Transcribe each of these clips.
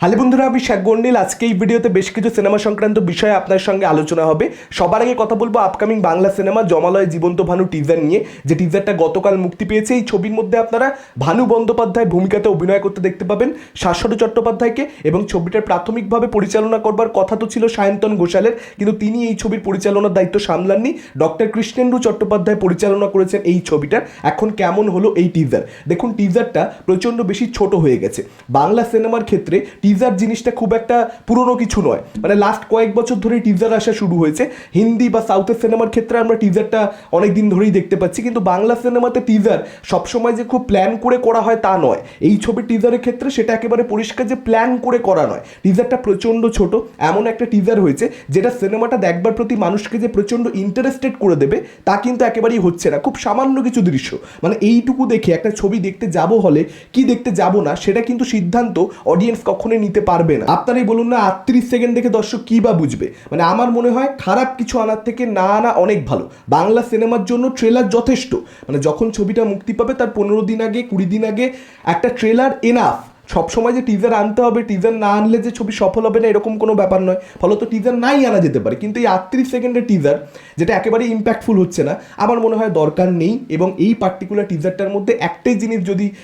Hello বন্ধুরা, আমি শেখ গন্ডিল। আজকে এই ভিডিওতে বেশ কিছু সিনেমা সংক্রান্ত বিষয়ে আপনার সঙ্গে আলোচনা হবে। সবার আগে কথা বলবো আপকামিং বাংলা সিনেমা জমালয় জীবন্ত ভানু টিজার নিয়ে, যে টিজারটা গতকাল মুক্তি পেয়েছে। এই ছবির মধ্যে আপনারা ভানু বন্দ্যোপাধ্যায়ের ভূমিকাতে অভিনয় করতে দেখতে পাবেন শাশ্বত চট্টোপাধ্যায়কে, এবং ছবিটার প্রাথমিকভাবে পরিচালনা করবার কথা তো ছিল সায়ন্তন ঘোষালের, কিন্তু তিনি এই ছবির পরিচালনার দায়িত্ব সামলাননি। ডক্টর কৃষ্ণেন্দু চট্টোপাধ্যায় পরিচালনা করেছেন এই ছবিটার। এখন কেমন হলো এই টিজার দেখুন। টিজারটা প্রচণ্ড বেশি ছোট হয়ে গেছে। বাংলা সিনেমার ক্ষেত্রে টিজার জিনিসটা খুব একটা পুরনো কিছু নয়, মানে লাস্ট কয়েক বছর ধরে টিজার আসা শুরু হয়েছে। হিন্দি বা সাউথের সিনেমার ক্ষেত্রে আমরা টিজারটা অনেক দিন ধরেই দেখতে পাচ্ছি, কিন্তু বাংলা সিনেমাতে টিজার সবসময় যে খুব প্ল্যান করে করা হয় তা নয়। এই ছবির টিজারের ক্ষেত্রে সেটা একেবারে পরিষ্কার যে প্ল্যান করে করা নয়। টিজারটা প্রচণ্ড ছোট, এমন একটা টিজার হয়েছে যেটা সিনেমাটা দেখবার প্রতি মানুষকে যে প্রচণ্ড ইন্টারেস্টেড করে দেবে তা কিন্তু একেবারেই হচ্ছে না। খুব সামান্য কিছু দৃশ্য, মানে এইটুকু দেখে একটা ছবি দেখতে যাব হলে কি দেখতে যাব না সেটা কিন্তু সিদ্ধান্ত অডিয়েন্স কখনোই নিতে পারবে না। আপনারাই বলুন না, 38 সেকেন্ড দেখে দর্শক কি বা বুঝবে? মানে আমার মনে হয় খারাপ কিছু আনার থেকে না আনা অনেক ভালো। বাংলা সিনেমার জন্য ট্রেলার যথেষ্ট। মানে যখন ছবিটা মুক্তি পাবে তার 15 দিন আগে 20 দিন আগে একটা ট্রেলার এনাফ। সবসময় যে টিজার আনতে হবে, টিজার না আনলে যে ছবি সফল হবে না এরকম কোনো ব্যাপার নয়। ফলত টিজার নাই আনা যেতে পারে, কিন্তু এই 38 সেকেন্ডের টিজার যেটা একেবারে ইম্প্যাক্টফুল হচ্ছে না, আমার মনে হয় দরকার নেই। এবং এই পার্টিকুলার টিজারটার মধ্যে একটাই জিনিস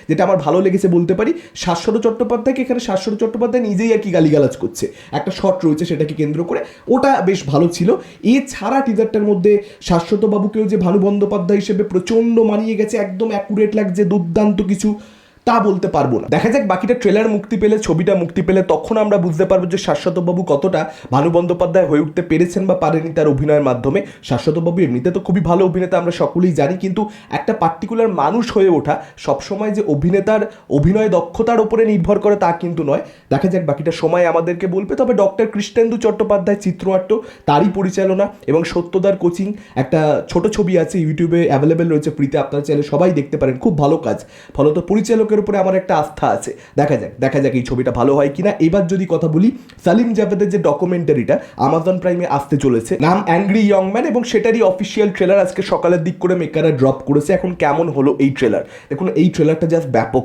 যেটা আমার ভালো লেগেছে বলতে পারি, শাশ্বত চট্টোপাধ্যায়কে এখানে শাশ্বত চট্টোপাধ্যায় নিজেই আর কি গালিগালাজ করছে, একটা শট রয়েছে সেটাকে কেন্দ্র করে, ওটা বেশ ভালো ছিল। এছাড়া টিজারটার মধ্যে শাশ্বত বাবুকেও যে ভানু বন্দ্যোপাধ্যায় হিসেবে প্রচণ্ড মানিয়ে গেছে, একদম অ্যাকুরেট লাগছে, দুর্দান্ত কিছু তা বলতে পারবো না। দেখা যাক বাকিটা ট্রেলার মুক্তি পেলে, ছবিটা মুক্তি পেলে তখন আমরা বুঝতে পারবো যে শাশ্বতবাবু কতটা ভানু বন্দ্যোপাধ্যায় হয়ে উঠতে পেরেছেন বা পারেনি তার অভিনয়ের মাধ্যমে। শাশ্বতবাবু এমনিতে তো খুবই ভালো অভিনেতা, আমরা সকলেই জানি, কিন্তু একটা পার্টিকুলার মানুষ হয়ে ওঠা সবসময় যে অভিনেতার অভিনয় দক্ষতার উপরে নির্ভর করে তা কিন্তু নয়। দেখা যাক বাকিটা সময় আমাদেরকে বলবে। তবে ডক্টর কৃষ্ণেন্দু চট্টোপাধ্যায় চিত্রনাট্য, তারই পরিচালনা এবং সত্যদার কোচিং, একটা ছোট ছবি আছে ইউটিউবে অ্যাভেলেবেল রয়েছে ফ্রিতে, আপনারা চাইলে সবাই দেখতে পারেন, খুব ভালো কাজ। ফলত পরিচালকের উপরে আমার একটা আস্থা আছে। দেখা যাক এই ছবিটা ভালো হয় কিনা। এবার যদি কথা বলি, সালিম জাভেদের যে ডকুমেন্টারিটা আমাজন প্রাইমে আসতে চলেছে, নাম অ্যাংরি ইয়ং ম্যান, এবং সেটারই অফিসিয়াল ট্রেলার আজকে সকালের দিক করে মেকাররা ড্রপ করেছে। এখন কেমন হলো এই ট্রেলার দেখুন। এই ট্রেলারটা জাস্ট ব্যাপক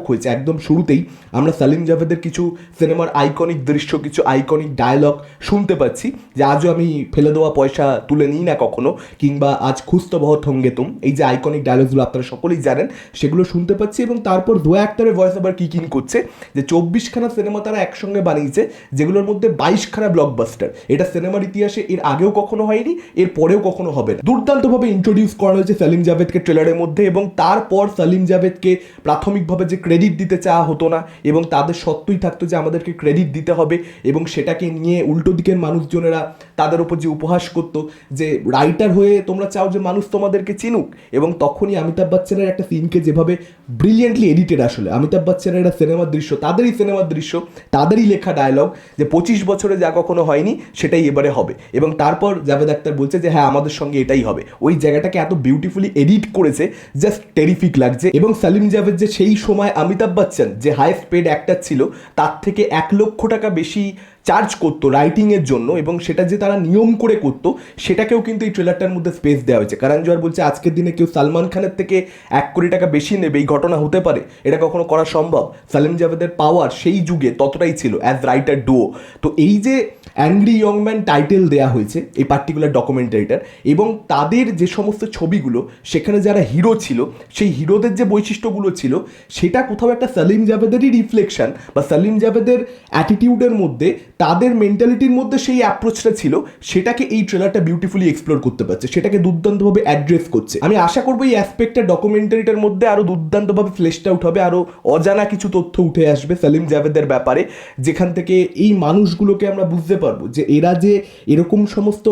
হয়েছে। একদম শুরুতেই আমরা সালিম জাভেদের কিছু সিনেমার আইকনিক দৃশ্য, কিছু আইকনিক ডায়লগ শুনতে পাচ্ছি, যে আজও আমি ফেলে দেওয়া পয়সা তুলে নিই না কখনো, কিংবা আজ খুঁজতে বহুত হোঙ্গে তুম, এই যে আইকনিক ডায়লগগুলো আপনারা সকলেই জানেন, সেগুলো শুনতে পাচ্ছি। এবং তারপর দু একটারে ভয়েস ওভার কিকিং করছে, যে 24খানা সিনেমা তারা একসঙ্গে বানিয়েছে, যেগুলোর মধ্যে 22খানা ব্লকবাস্টার। এটা সিনেমার ইতিহাসে এর আগেও কখনো হয়নি, এর পরেও কখনো হবে না। দুর্দান্তভাবে ইন্ট্রোডিউস করা হয়েছে সালিম জাভেদকে ট্রেলারের মধ্যে, এবং তারপর সালিম জাভেদকে প্রাথমিকভাবে যে ক্রেডিট দিতে চাওয়া হতো না, এবং তাদের সত্যই থাকতো যে আমাদেরকে ক্রেডিট দিতে হবে, এবং সেটাকে নিয়ে উল্টো দিকের মানুষজনেরা তাদের উপর যে উপহাস করতো, যে রাইটার হয়ে তোমরা চাও যে মানুষ তোমাদেরকে চিনুক। এবং তখনই অমিতাভ বচ্চনের একটা সিনকে যেভাবে ব্রিলিয়েন্টলি এডিটেড, আসলে অমিতাভ বচ্চনের একটা সিনেমার দৃশ্য, তাদেরই সিনেমার দৃশ্য, তাদেরই লেখা ডায়লগ, যে 25 বছরে যা কখনো হয়নি সেটাই এবারে হবে। এবং তারপর জাভেদ আখতার বলছে যে হ্যাঁ আমাদের সঙ্গে এটাই হবে। ওই জায়গাটাকে এত বিউটিফুলি এডিট করেছে, জাস্ট টেরিফিক লাগছে। এবং সালিম জাভেদ যে সেই সময় অমিতাভ বচ্চন যে হাইয়েস্ট পেড অ্যাক্টর ছিল, তার থেকে 1 লক্ষ টাকা বেশি চার্জ করতো রাইটিংয়ের জন্য, এবং সেটা যে তারা নিয়ম করে করতো সেটাকেও কিন্তু এই ট্রেলারটার মধ্যে স্পেস দেওয়া হয়েছে। কারণ জোয়ার বলছে আজকের দিনে কেউ সালমান খানের থেকে 1 কোটি টাকা বেশি নেবে, এই ঘটনা হতে পারে? এটা কখনো করা সম্ভব? সালিম জাভেদের পাওয়ার সেই যুগে ততটাই ছিল অ্যাজ রাইটার ডুও। তো এই যে অ্যাংরি ইয়ং ম্যান টাইটেল দেওয়া হয়েছে এই পার্টিকুলার ডকুমেন্টারিটার, এবং তাদের যে সমস্ত ছবিগুলো, সেখানে যারা হিরো ছিল সেই হিরোদের যে বৈশিষ্ট্যগুলো ছিল, সেটা কোথাও একটা সালিম জাভেদেরই রিফ্লেকশন, বা সালিম জাভেদের অ্যাটিটিউডের মধ্যে, তাদের মেন্টালিটির মধ্যে সেই অ্যাপ্রোচটা ছিল, সেটাকে এই ট্রেলারটা বিউটিফুলি এক্সপ্লোর করতে পারছে, সেটাকে দুর্দান্তভাবে অ্যাড্রেস করছে। আমি আশা করবো এই অ্যাসপেক্টটা ডকুমেন্টারিটার মধ্যে আরও দুর্দান্তভাবে ফ্লেশড আউট হবে, আরও অজানা কিছু তথ্য উঠে আসবে সালিম জাভেদের ব্যাপারে, যেখান থেকে এই মানুষগুলোকে আমরা বুঝতে পারবো যে এরা যে এরকম সমস্ত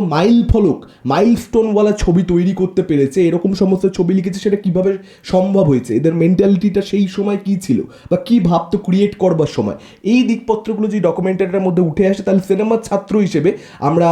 মাইলস্টোনওয়ালা ছবি তৈরি করতে পেরেছে, এরকম সমস্ত ছবি লিখেছে, সেটা কিভাবে সম্ভব হয়েছে, এদের মেন্টালিটিটা সেই সময় কি ছিল বা কি ভাবতো ক্রিয়েট করবার সময়। এই দিকপত্রগুলো যে ডকুমেন্টারিটার মধ্যে উঠে আসে, তাহলে সিনেমার ছাত্র হিসেবে আমরা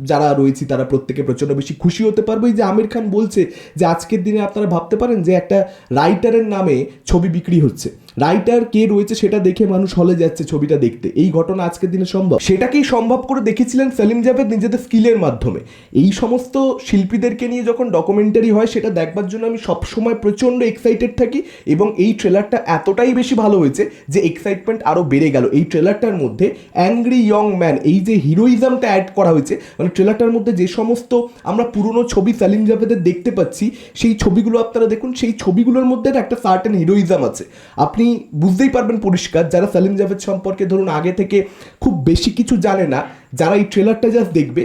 যারা রয়েছি তারা প্রত্যেকে প্রচণ্ড বেশি খুশি হতে পারবো। এই যে আমির খান বলছে যে আজকের দিনে আপনারা ভাবতে পারেন যে একটা রাইটারের নামে ছবি বিক্রি হচ্ছে, রাইটার কে রয়েছে সেটা দেখে মানুষ হলে যাচ্ছে ছবিটা দেখতে। এই ঘটনা আজকের দিনে সম্ভব? সেটাকেই সম্ভব করে দেখেছিলেন সেলিম জাভেদ নিজেদের স্কিলের মাধ্যমে। এই সমস্ত শিল্পীদেরকে নিয়ে যখন ডকুমেন্টারি হয় সেটা দেখবার জন্য আমি সবসময় প্রচণ্ড এক্সাইটেড থাকি, এবং এই ট্রেলারটা এতটাই বেশি ভালো হয়েছে যে এক্সাইটমেন্ট আরও বেড়ে গেল। এই ট্রেলারটার মধ্যে অ্যাংরি ইয়ং ম্যান, এই যে হিরোইজমটা অ্যাড করা হয়েছে, মানে ট্রেলারটার মধ্যে যে সমস্ত আমরা পুরনো ছবি সেলিম জাভেদের দেখতে পাচ্ছি সেই ছবিগুলো আপনারা দেখুন, সেই ছবিগুলোর মধ্যে একটা সার্টেন হিরোইজম আছে। আপনি বুঝতেই পারবেন পরিষ্কার, যারা সেলিম জাভেদ সম্পর্কে ধরুন আগে থেকে খুব বেশি কিছু জানে না, যারা এই ট্রেলারটা জাস্ট দেখবে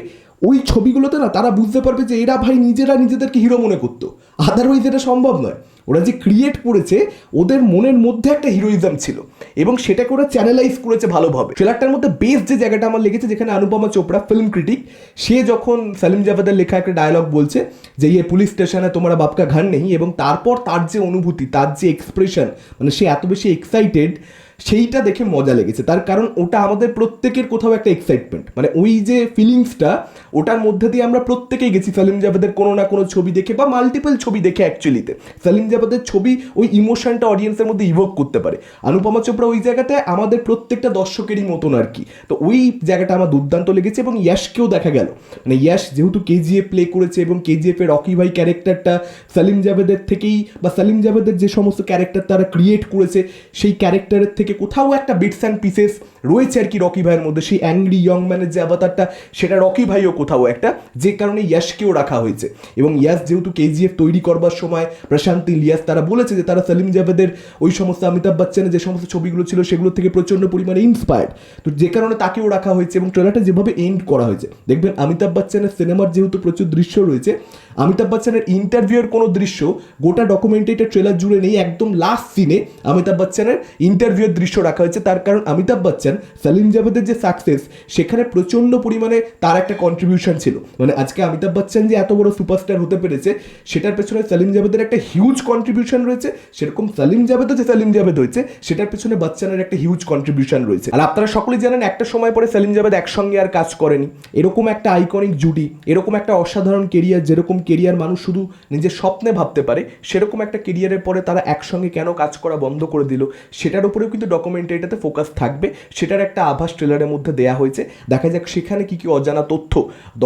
ওই ছবিগুলোতে না তারা বুঝতে পারবে যে এরা ভাই নিজেরা নিজেদেরকে হিরো মনে করতো, আদারওয়াইজ এটা সম্ভব নয়। ওরা যে ক্রিয়েট করেছে ওদের মনের মধ্যে একটা হিরোইজম ছিল এবং সেটাকে ওরা চ্যানেলাইজ করেছে ভালোভাবে। ট্রেলারটার মধ্যে বেস্ট যে জায়গাটা আমার লেগেছে, যেখানে অনুপমা চোপড়া ফিল্ম ক্রিটিক, সে যখন সেলিম জাভেদের লেখা একটা ডায়লগ বলছে যে ইয়ে পুলিশ স্টেশনে তোমারা বাপকা ঘর নেই, এবং তারপর তার যে অনুভূতি, তার যে এক্সপ্রেশন, মানে সে এত বেশি এক্সাইটেড, সেইটা দেখে মজা লেগেছে। তার কারণ ওটা আমাদের প্রত্যেকের কোথাও একটা এক্সাইটমেন্ট, মানে ওই যে ফিলিংসটা ওটার মধ্যে দিয়ে আমরা প্রত্যেকেই গেছি সেলিম জাভেদের কোনো না কোনো ছবি দেখে বা মাল্টিপল ছবি দেখে। অ্যাকচুয়ালিতে সেলিম জাভেদের ছবি ওই ইমোশনটা অডিয়েন্সের মধ্যে ইভোক করতে পারে। অনুপমা চোপড়া ওই জায়গাটায় আমাদের প্রত্যেকটা দর্শকেরই মতন আর কি। তো ওই জায়গাটা আমার দুর্দান্ত লেগেছে। এবং ইয়াশকেও দেখা গেল, মানে ইয়াশ যেহেতু কেজিএফ প্লে করেছে এবং কেজিএফ এর রকি ভাই ক্যারেক্টারটা সেলিম জাভেদের থেকেই, বা সেলিম জাভেদের যে সমস্ত ক্যারেক্টার তারা ক্রিয়েট করেছে সেই ক্যারেক্টারের থেকে কোথাও একটা বিটস অ্যান্ড পিসেস রয়েছে আর কি রকি ভাইয়ের মধ্যে। সেই অ্যাংরি ইয়ং ম্যানের যে অবতারটা সেটা রকি ভাইও কোথাও একটা, যে কারণে ইয়াশকেও রাখা হয়েছে। এবং ইয়াশ যেহেতু কেজিএফ তৈরি করবার সময় প্রশান্ত ইলিয়াস তারা বলেছে যে তারা সেলিম জাভেদের ওই সমস্ত অমিতাভ বচ্চনের যে সমস্ত ছবিগুলো ছিল সেগুলো থেকে প্রচণ্ড পরিমাণে ইন্সপায়ার্ড, তো যে কারণে তাকেও রাখা হয়েছে। এবং ট্রেলারটা যেভাবে এন্ড করা হয়েছে দেখবেন, অমিতাভ বচ্চনের সিনেমার যেহেতু প্রচুর দৃশ্য রয়েছে, অমিতাভ বচ্চনের ইন্টারভিউয়ের কোনো দৃশ্য গোটা ডকুমেন্টারিটা ট্রেলার জুড়ে নেই। একদম লাস্ট সিনে অমিতাভ বচ্চনের ইন্টারভিউয়ের দৃশ্য রাখা হয়েছে। তার কারণ অমিতাভ বচ্চন সেলিম জাভেদের যে সাকসেস সেখানে প্রচণ্ড পরিমাণে তার একটা কন্ট্রিবিউশন ছিল। মানে আজকে অমিতাভ বচ্চন যে এত বড় সুপারস্টার হতে পেরেছে সেটার পেছনে সেলিম জাভেদের একটা হিউজ কন্ট্রিবিউশন রয়েছে, সেরকম সেলিম জাভেদও যে সেলিম জাভেদ হয়েছে সেটার পেছনে বচ্চনের একটা হিউজ কন্ট্রিবিউশন রয়েছে। আর আপনারা সকলেই জানেন একটা সময় পরে সেলিম জাভেদ একসঙ্গে আর কাজ করেনি। এরকম একটা আইকনিক জুটি, এরকম একটা অসাধারণ কেরিয়ার, যেরকম কেরিয়ার মানুষ শুধু নিজের স্বপ্নে ভাবতে পারে, সেরকম একটা কেরিয়ারের পরে তারা একসঙ্গে কেন কাজ করা বন্ধ করে দিল সেটার উপরেও কিন্তু ডকুমেন্টারিটাতে ফোকাস থাকবে। সেটার একটা আভাস ট্রেলারের মধ্যে দেয়া হয়েছে। দেখা যাক সেখানে কি কি অজানা তথ্য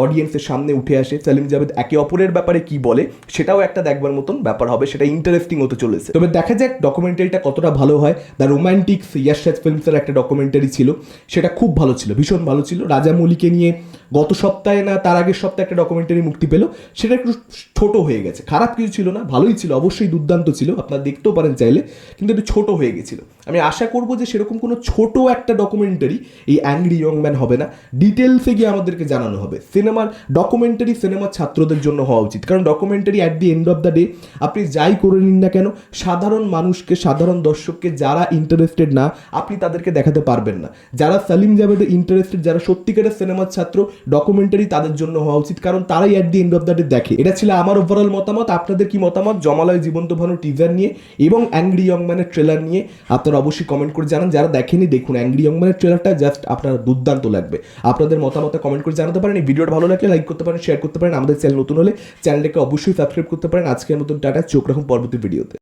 অডিয়েন্সের সামনে উঠে আসে, সেলিম জাভেদ একে অপরের ব্যাপারে কি বলে, সেটাও একটা দেখবার মতন ব্যাপার হবে। সেটা ইন্টারেস্টিং হতে চলেছে। তবে দেখা যাক ডকুমেন্টারিটা কতটা ভালো হয়। দ্য রোম্যান্টিক্স ইয়াশ রাজ ফিল্মসের একটা ডকুমেন্টারি ছিল, সেটা খুব ভালো ছিল, ভীষণ ভালো ছিল। রাজামৌলিকে নিয়ে গত সপ্তাহে না তার আগের সপ্তাহে একটা ডকুমেন্টারি মুক্তি পেল, সেটা একটু ছোট হয়ে গেছে। খারাপ কিছু ছিল না, ভালোই ছিল, অবশ্যই দুর্দান্ত ছিল, আপনারা দেখতেও পারেন চাইলে, কিন্তু একটু ছোট হয়ে গেছিল। আমি আশা করবো যে সেরকম কোনো ছোট একটা ডকুমেন্টারি এই অ্যাংরি ইয়ং ম্যান হবে না, ডিটেলসে গিয়ে আমাদেরকে জানানো হবে। সিনেমার ডকুমেন্টারি সিনেমার ছাত্রদের জন্য হওয়া উচিত, কারণ documentary at the end of the day আপনি যাই করে নিন না কেন, সাধারণ মানুষকে, সাধারণ দর্শককে যারা ইন্টারেস্টেড না আপনি তাদেরকে দেখাতে পারবেন না। যারা সেলিম জাভেদে ইন্টারেস্টেড, যারা সত্যিকারের সিনেমার ছাত্র, ডকুমেন্টারি তাদের জন্য হওয়া উচিত, কারণ তারাই at the end of the day দেখে। এটা ছিল আমার ওভারঅল মতামত। আপনাদের কি মতামত জমালয় জীবন্ত ভানু টিজার নিয়ে এবং অ্যাংরি ইয়ং ম্যানের ট্রেলার নিয়ে? আপনারা অবশ্যই কমেন্ট করে জানান। যারা দেখেনি দেখুন, অ্যাংরি ইয়ং ম্যানের ট্রেলারটা জাস্ট আপনার দুর্দান্ত লাগবে। আপনাদের মতামত কমেন্ট করে জানাতে পারেন। এই ভিডিওটা ভালো লাগলে লাইক করতে পারেন, শেয়ার করতে পারেন। আমাদের চ্যানেল নতুন হলে চ্যানেলটাকে অবশ্যই সাবস্ক্রাইব করতে পারেন। আজকের মতন টাটা, চোখ রাখুন পরবর্তী ভিডিওতে।